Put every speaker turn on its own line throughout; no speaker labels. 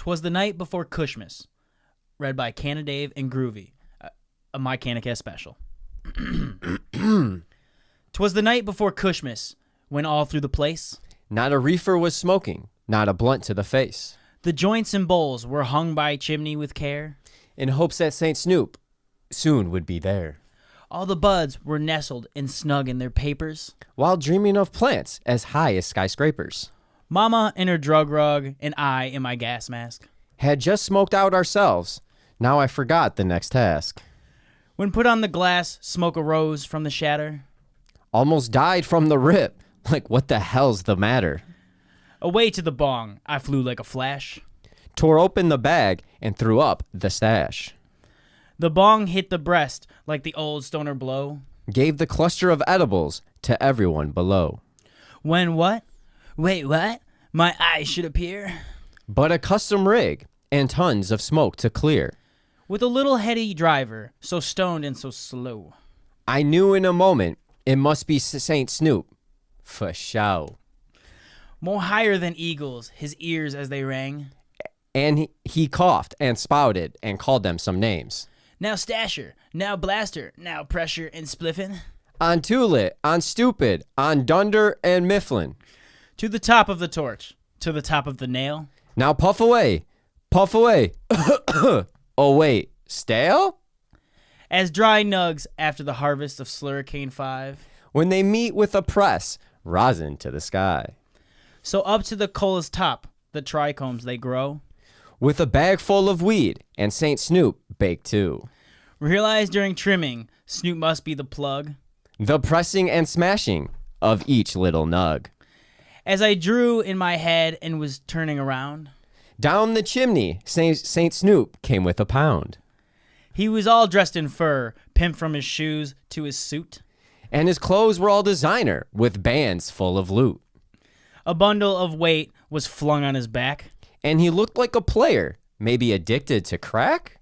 'Twas the night before Kushmas, read by Canadave and Groovy, a My Canicast special. 'Twas the night before Kushmas, when all through the place,
not a reefer was smoking, not a blunt to the face,
the joints and bowls were hung by chimney with care,
in hopes that St. Snoop soon would be there,
all the buds were nestled and snug in their papers,
while dreaming of plants as high as skyscrapers.
Mama in her drug rug and I in my gas mask.
Had just smoked out ourselves, now I forgot the next task.
When put on the glass, smoke arose from the shatter.
Almost died from the rip, like what the hell's the matter?
Away to the bong, I flew like a flash.
Tore open the bag and threw up the stash.
The bong hit the breast like the old stoner blow.
Gave the cluster of edibles to everyone below.
When what? Wait, what? My eyes should appear.
But a custom rig and tons of smoke to clear.
With a little heady driver, so stoned and so slow.
I knew in a moment it must be St. Snoop. For show.
More higher than eagles, his ears as they rang.
And he coughed and spouted and called them some names.
Now Stasher, now Blaster, now Pressure and Spliffin.
On Tulit, on Stupid, on Dunder and Mifflin.
To the top of the torch, to the top of the nail.
Now puff away, puff away. Oh wait, stale?
As dry nugs after the harvest of Slurricane 5.
When they meet with a press, rosin to the sky.
So up to the cola's top, the trichomes they grow.
With a bag full of weed and St. Snoop baked too.
Realize during trimming, Snoop must be the plug.
The pressing and smashing of each little nug.
As I drew in my head and was turning around.
Down the chimney, St. Snoop came with a pound.
He was all dressed in fur, pimped from his shoes to his suit.
And his clothes were all designer, with bands full of loot.
A bundle of weight was flung on his back.
And he looked like a player, maybe addicted to crack?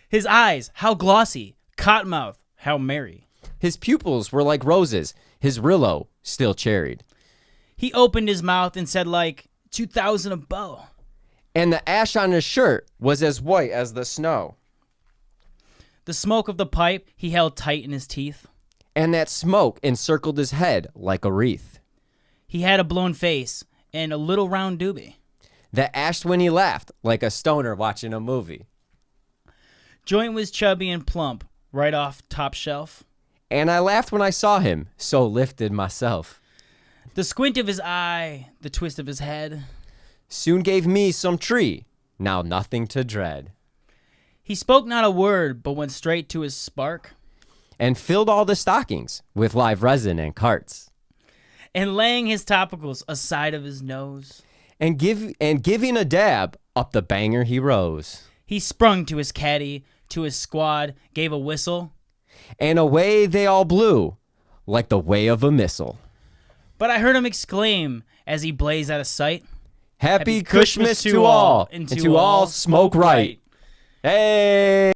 His eyes, how glossy. Cottonmouth, how merry.
His pupils were like roses, his Rillo still cherried.
He opened his mouth and said like 2,000 a bow.
And the ash on his shirt was as white as the snow.
The smoke of the pipe he held tight in his teeth.
And that smoke encircled his head like a wreath.
He had a blown face and a little round doobie.
That ashed when he laughed like a stoner watching a movie.
Joint was chubby and plump, right off top shelf.
And I laughed when I saw him, so lifted myself.
The squint of his eye, the twist of his head.
Soon gave me some tree, now nothing to dread.
He spoke not a word, but went straight to his spark.
And filled all the stockings with live resin and carts.
And laying his topicals aside of his nose.
And giving a dab, up the banger he rose.
He sprung to his caddy, to his squad, gave a whistle.
And away they all blew, like the way of a missile.
But I heard him exclaim, as he blazed out of sight,
Happy Kushmas to all, and to all smoke right. Hey!